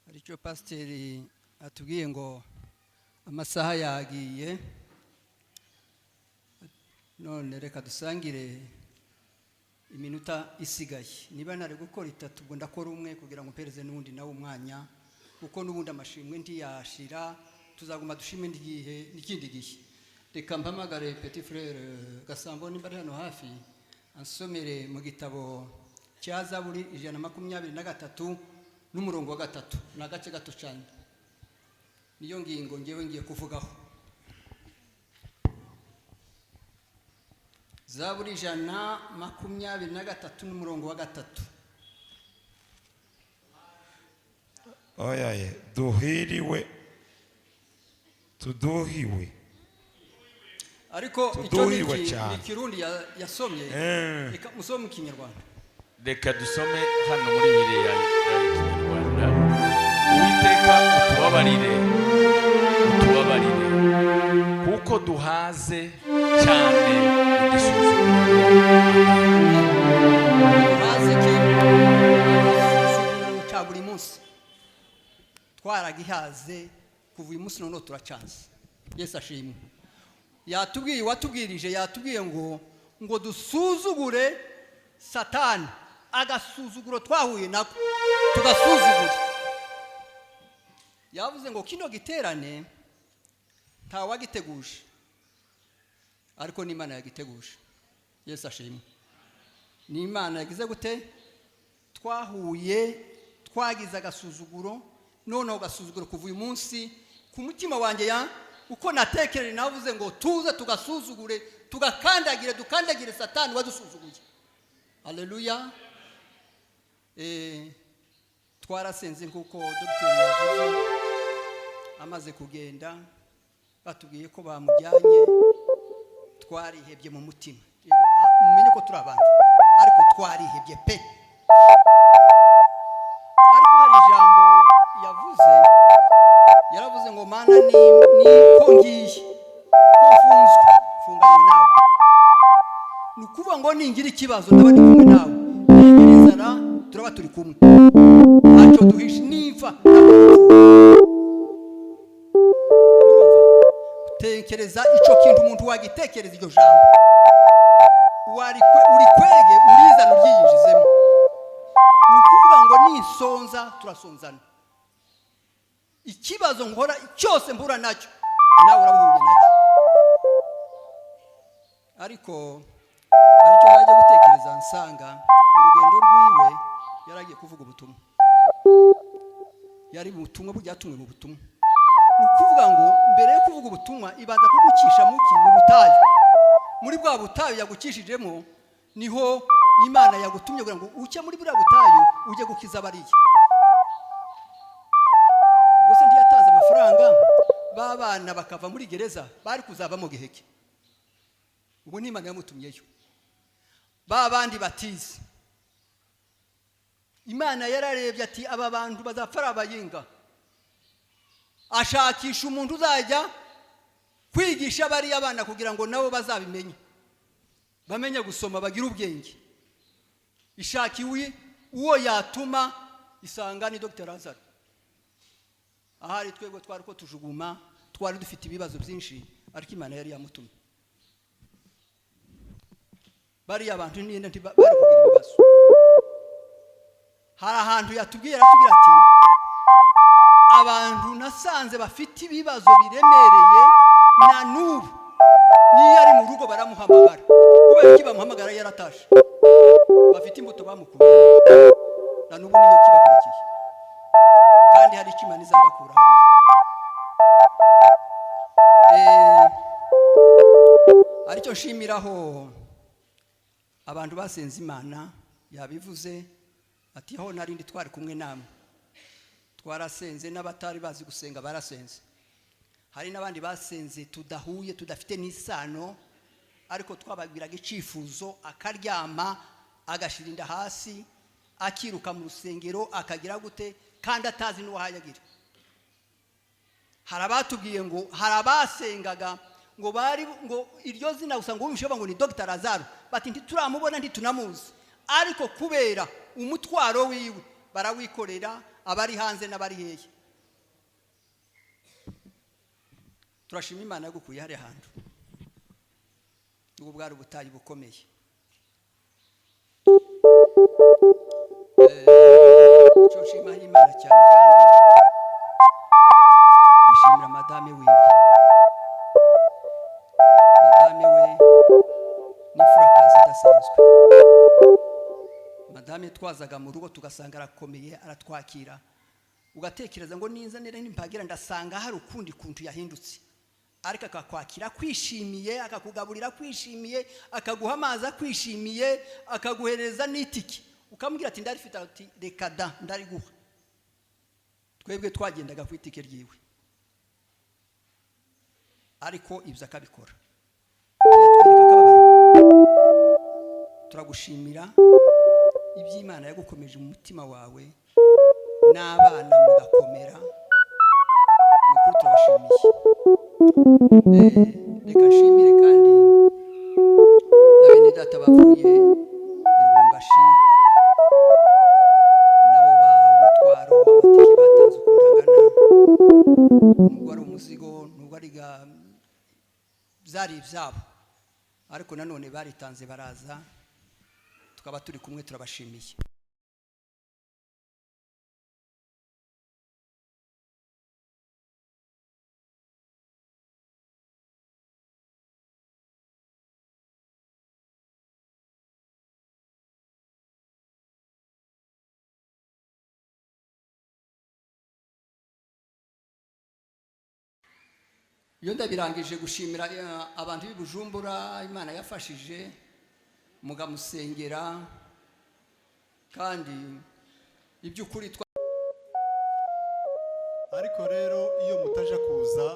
aricyo pasiteri atubwiye ngo amasaha yagiye none reka dusangire iminota isigaye niba ntari gukora itatu ubwo ndakora umwe kugira ngo mpereze n'undi nawe umwanya kuko n'ubundi amashimwe ntiyashira tuzaguma dushime n'ikindi gihe reka mpamagare petit frere Gasambo nimba ari hano hafi ansomere mu gitabo cya Zaburi 123 n'umurongo wa 3 n'agace gato cyane niyo ngingo ngewe ngiye kuvugaho Zaburi 123 n'umurongo wa 3. Oya duhiriwe tuduhiwe Ariko Tuduhiwe icyo cyane. ni Kirundi yasomye. Reka musome mu Kinyarwanda. Reka dusome hano muri Bibiliya ya Kinyarwanda. Uwiteka utubabarire kuko duhaze cyane igisuzuguro. Duhaze ki cya buri munsi. Twaragihaze kuva uyu munsi none turacanze. Yesu ashimwe. Yatubwiye ngo dusuzugure Satani, agasuzuguro twahuye nako tugasuzugura. Yavuze ngo kino giterane nta wagiteguje, ariko ni Imana yagiteguje. Yesu ashimwe. Ni Imana yagize gute? Twahuye, twagize agasuzuguro, none gasuzuguro kuva uyu munsi ku mutima wanjye uko natekereje navuze ngo tuze tugasuzugure, dukandagire Satani wadusuzuguye. Haleluya. Twarasenze nkuko Dr. yavuze, amaze kugenda batubwiye ko bamujyanye, twarihebye mu mutima. Mumenye ko turi abantu, ariko twarihebye pe. Ariko hari ijambo yaravuze ngo mana ni ko ngiye ko funganywe nawe. Nukuvuga ngo ningira ikibazo ndabandi kumwe nawe, ningirizana turaba turi kumwe, ntacyo duhisha nimfa. Murumva, tekereza ico kintu umuntu wagitekereza iryo jambo, uri kwege urizana uryiyinjizemo. Nukuvuga ngo nisonza turasonzana. Ikibazo nkora cyose mbura nacyo nawe urabuhuye nacyo. Ariko aricyo najya gutekereza nsanga urugendo rwiwe yaragiye kuvuga ubutumwa. Yari ubutumwa bujyatumwe mu butumwa. Nukuvuga ngo mbere yo kuvuga ubutumwa ibanza kugucisha mu butayu. Muri bwa butayu yagukishijemo niho Imana yagutumye kugira ngo ucye muri bwa butayu ujye gukiza bariye. Bose ndiyatanze amafaranga babana bakava muri gereza bari kuzava mu giheke. Ubu ni Imana yamutumyeyo. Babandi batize. Imana yararebye ati aba bantu bazapfara abayinga. Ashakisha umuntu uzajya kwigisha bari abana kugira ngo nabo bazabimenye. Bamenye gusoma bagira ubwenge. Ishakiwe uwo yatuma isanga ni Dr. Lazare. Ahari twebwe twari ko tujuguma, twari dufite ibibazo byinshi, ariko Imana yari yamutumye. Bari abantu n'inde bari kugira ibibazo. Hari ahantu yatubwira ati abantu nasanze bafite ibibazo biremereye na n'ubu niyo ari mu rugo baramuhamagara. Kubera iki bamuhamagara yaratashe. Bafite imbuto bamukuye. Na n'ubu niyo kibakurikiye. Kandi hari Imana izabakura hariya. Aricyo nshimiraho abantu basenze Imana yabivuze ati aho narindi twari kumwe namwe. Twarasenze n'abatari bazi gusenga barasenze. Hari n'abandi basenze tudahuye tudafite n'isano, ariko twababwiraga icifuzo akaryama agashirinda hasi akiruka mu rusengero akagira gute kandi atazi n'uwahayagira. Harabatubwiye ngo harabasengaga ngo bari ngo iryo zina usanga ubishobora ngo ni Dr. Lazaro, bati ntituramubona ntitunamuzi, ariko kubera umutwaro wiwe barawikorera abari hanze n'abari hehe. Turashima Imana yagukuye hari hantu. Ubwo bwari ubutayi bukomeye. Cyo shima Imana cyane kandi ndashimira madame wiwe. Madame we ni furakazi idasanzwe. Madame twazaga mu rugo tugasanga arakomeye aratwakira. Ugatekereza ngo ninza nere n'impagira ndasanga hari ukundi kuntu yahindutse. ariko akakwakira kwishimiye, akakugaburira kwishimiye, akaguha amazi akwishimiye, akaguhereza n'itiki, ukamubwira ati ndarifite, ati reka da ndariguha. Twebwe twagendaga ku itike ryiwe, ariko ibyo akabikora. Yatwereka akababaro. Turagushimira iby'Imana yagukomeje mu mutima wawe, n'abana mugakomera. Nukuri turabashimiye. Reka nshimire kandi n'abene data bavuye Irumbashi, nabo umutwaro amatike batanze ukundangana, nubwo ari umuzigo, nubwo ari byari ibyabo, ariko nanone baritanze baraza, tukaba turi kumwe. Turabashimiye. Iyo ndabirangije gushimira abantu b'i Bujumbura Imana yafashije mugamusengera, kandi iby'ukuri ariko rero iyo mutaje kuza,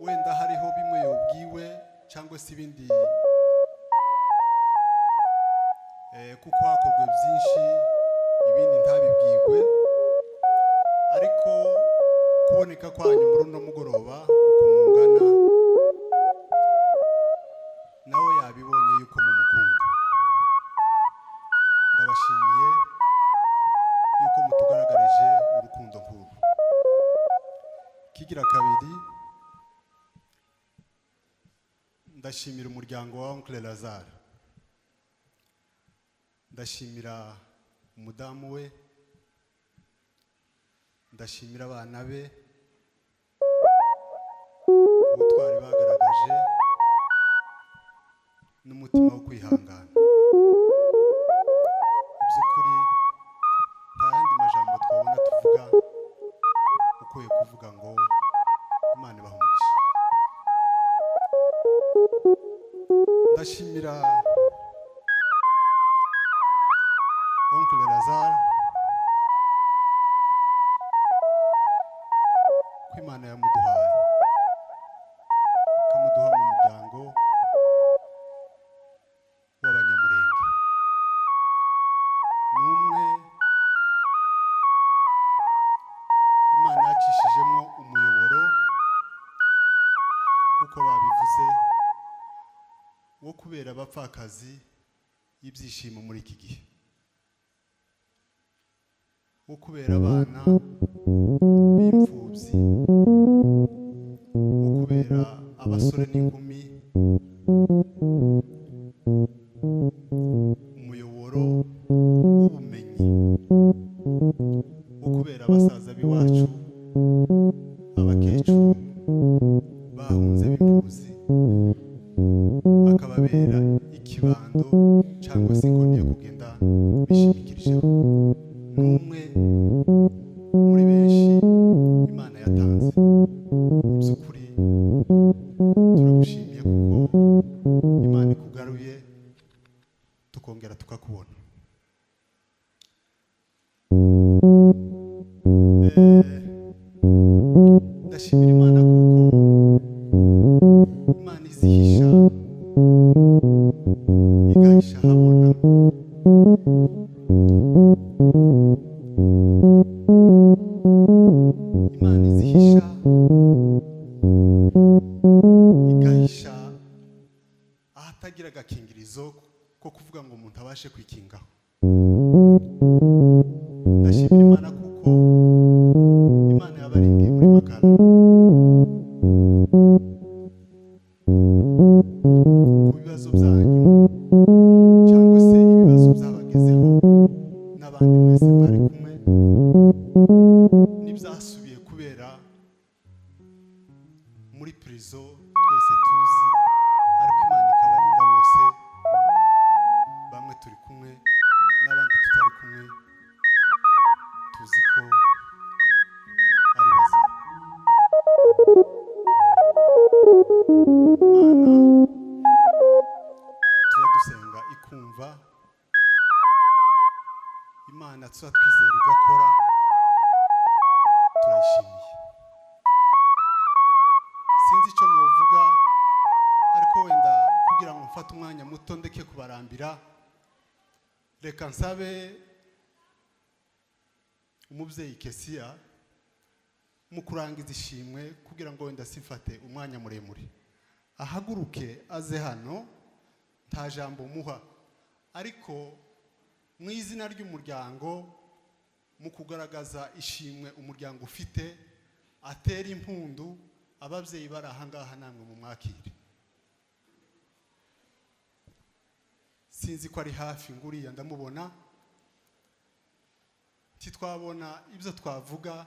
wenda hariho bimwe yobwiwe cyangwa se ibindi, kuko hakorwe byinshi ibindi ntabibwirwe, ariko kuboneka kwanyu muri uno mugoroba uko mungana, nawe yabibonye yuko mumukunda. Ndabashimiye yuko mutugaragarije urukundo nkuru. Kigira kabiri, ndashimira umuryango wa Oncle Lazare, ndashimira umudamu we, ndashimira abana be ubutwari bagaragaje n'umutima wo kwihangana. Iby'ukuri nta yandi majambo twabona tuvuga ukuye kuvuga ngo Imana ibahe umugisha. Ndashimira Oncle Lazare ko Imana yamuduhaye, ikamuduha mu muryango w'Abanyamurenge. N'umwe Imana yacishijemo umuyoboro, kuko babivuze, wo kubera abapfakazi y'ibyishimo muri iki gihe, wo kubera abana b'imfubyi, wo kubera abasore n'inkumi umuyoboro w'ubumenyi, wo kubera abasaza b'iwacu, abakecuru bahunze b'imfubyi, akababera ikibando cyangwa se inkoni yo kugenda bishimikirijeho. N'umwe muri benshi Imana yatanze. By'ukuri turagushimiye kuko Imana ikugaruye tukongera tukakubona. Ndashimira Imana kuko Imana izihisha igahisha habona. Imana izihisha igahisha ahatagira agakingirizo ko kuvuga ngo umuntu abashe kwikingaho. Ndashimira Imana kuko Imana yabarindiye muri Magara, ku bibazo byanyu cyangwa se ibibazo byabagezeho n'abandi mwese mwari kumwe, n'ibyasubiye kubera muri prison twese tuzi, ariko Imana ikabarinda bose, bamwe turi kumwe n'abandi tutari kumwe, tuzi ko ari bazima. dusenga ikumva imana tuza twizera igakora turayishimiye sinzi icyo novuga ariko wenda kugira ngo mfate umwanya muto ndeke kubarambira reka nsabe umubyeyi Kesiya mu kurangiza ishimwe kugira ngo wenda sifate umwanya muremure ahaguruke aze hano nta jambo muha ariko mu izina ry'umuryango mu kugaragaza ishimwe umuryango ufite atera impundu ababyeyi bari ahangaha namwe mu mwakire sinzi ko ari hafi nguriya ndamubona titwabona ibyo twavuga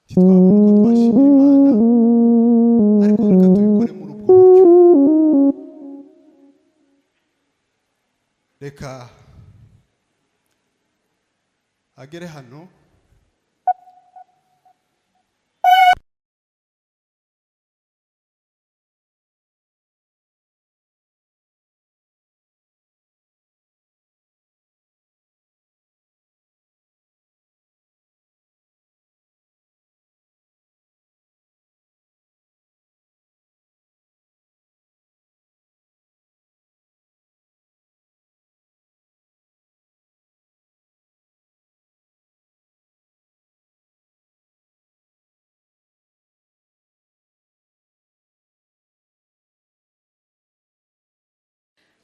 titwabona uko twashimira imana ariko reka tubikore muri ubwo buryo reka agere hano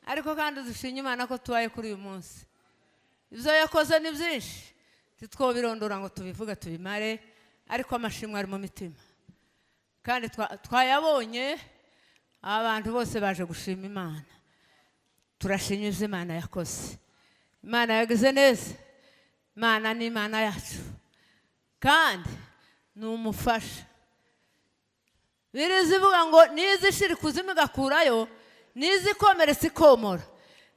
ariko kandi dushimye Imana ko tubaye kuri uyu munsi ibyo yakoze ni byinshi titwobirondora ngo tubivuge tubimare ariko amashimwe ari mu mitima kandi twayabonye abantu bose baje gushima Imana turashimye ibyo Imana yakoze Imana yagize neza Imana ni Imana yacu kandi ni umufasha birizivuga ngo nizishira kuzimu igakurayo nizikomeretse ikomora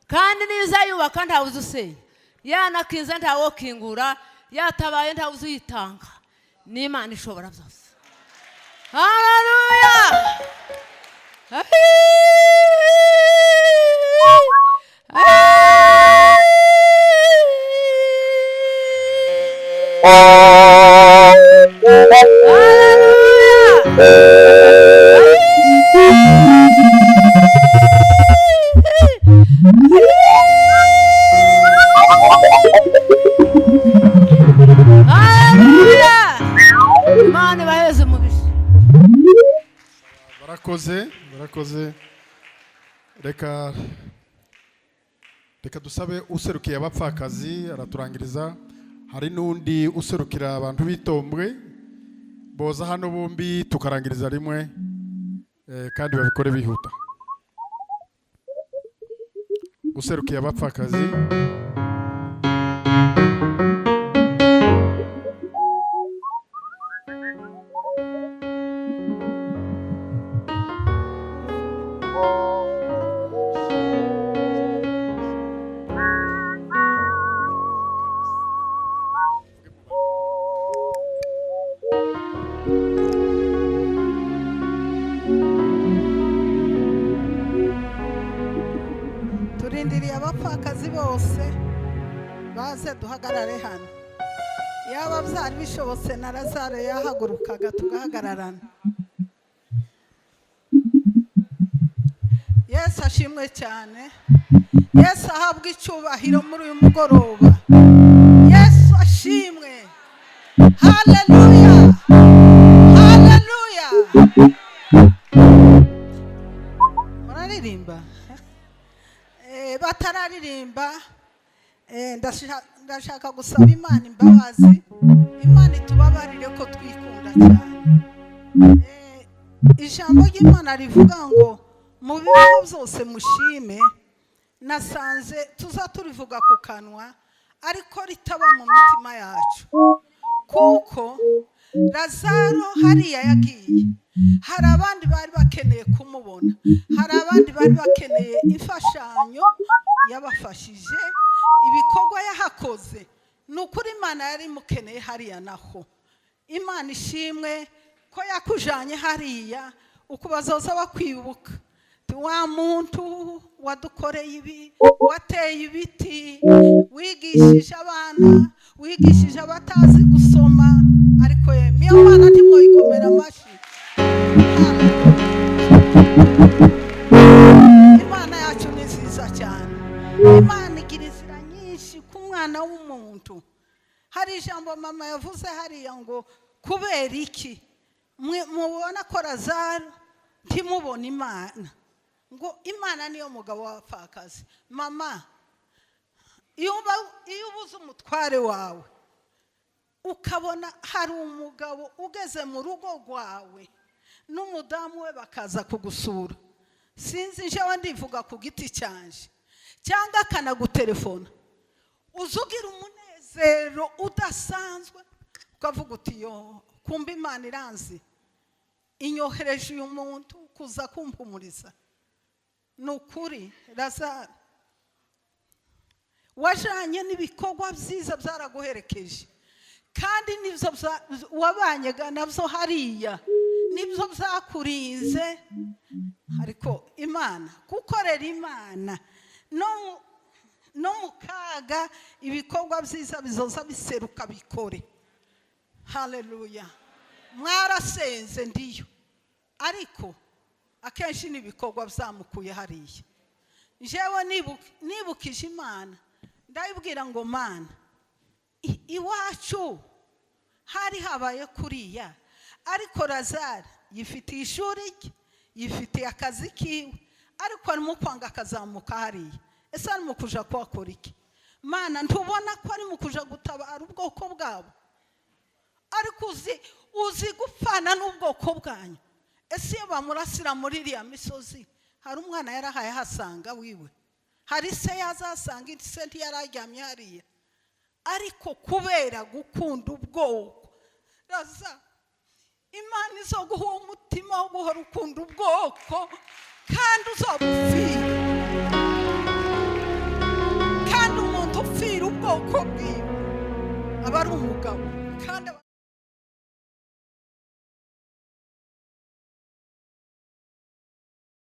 kandi niza yubaka ntawe uzusenya yanakinze ntawe wokingura yatabaye ntawe uzuyitanga ni Imana ishobora byose haleluya barakoze reka dusabe userukiye abapfakazi araturangiriza hari n'undi userukira abantu bitombwe boza hano bombi tukarangiriza rimwe kandi babikore bihuta userukiye abapfakazi turindiriye abapfakazi bose baze duhagarare hano yaba byari bishobotse na Lazare yahagurukaga tugahagararana Yesu ashimwe cyane Yesu ahabwa icyubahiro muri uyu mugoroba Yesu ashimwe haleluya haleluya muraririmba batararirimba ndashaka gusaba Imana imbabazi Imana itubabarire ko twikunda cyane ijambo ry'Imana rivuga ngo mu bibaho byose mushime nasanze tuza turivuga ku kanwa ariko ritaba mu mitima yacu kuko Lazaro hariya yagiye hari abandi bari bakeneye kumubona hari abandi bari bakeneye imfashanyo yabafashije ibikorwa yahakoze nukuri Imana yari mukeneye hariya naho Imana ishimwe ko yakujanye hariya ukubazoza bakwibuka wa muntu wadukoreye ibi, wateye ibiti, wigishije abana, wigishije abatazi gusoma, ariko iyo Mana ntimwoyikomera amashyi. Imana yacu ni nziza cyane. Imana igira inzira nyinshi ku mwana w'umuntu. Hari ijambo mama yavuze hariya ngo kubera iki mubona ko Lazaro ntimubona Imana, ngo Imana niyo mugabo w'abapfakazi. Mama, iyo ubuze umutware wawe ukabona hari umugabo ugeze mu rugo rwawe n'umudamu we bakaza kugusura, sinzi njyewe ndivuga ku giti cyanje, cyangwa akanagutelefona, uzugira umunezero udasanzwe, ukavuga uti yo kumva Imana iranzi inyohereje uyu muntu kuza kumpumuriza. Ni ukuri Lazaro wajanye n'ibikorwa byiza byaraguherekeje, kandi nibyo wabanyega nabyo hariya, nibyo byakurinze. Ariko Imana, gukorera Imana no mu kaga, ibikorwa byiza bizoza biseruka bikore. Haleluya. Mwarasenze ndiyo, ariko akenshi n'ibikorwa byamukuye hariya. Jewe nibukije Imana, ndayibwira ngo Mana, iwacu hari habaye kuriya, ariko Lazaro yifitiye ishuri rye, yifitiye akazi kiwe, ariko arimo kwanga akazamuka hariya. Ese arimo kuja kuhakora iki? Mana, ntubona ko arimo kuja gutabara ubwoko bwabo? Ariko uzi gupfana n'ubwoko bwanyu. Ese iyo bamurasira muri iriya misozi, hari umwana yarahaye hasanga wiwe, hari se yazasanga, se ntiyararyamye hariya. Ariko kubera gukunda ubwoko, Lazaro, Imana izoguha umutima wo guhora ukunda ubwoko, kandi uzabufira. Kandi umuntu ufira ubwoko bwiwe aba ari umugabo.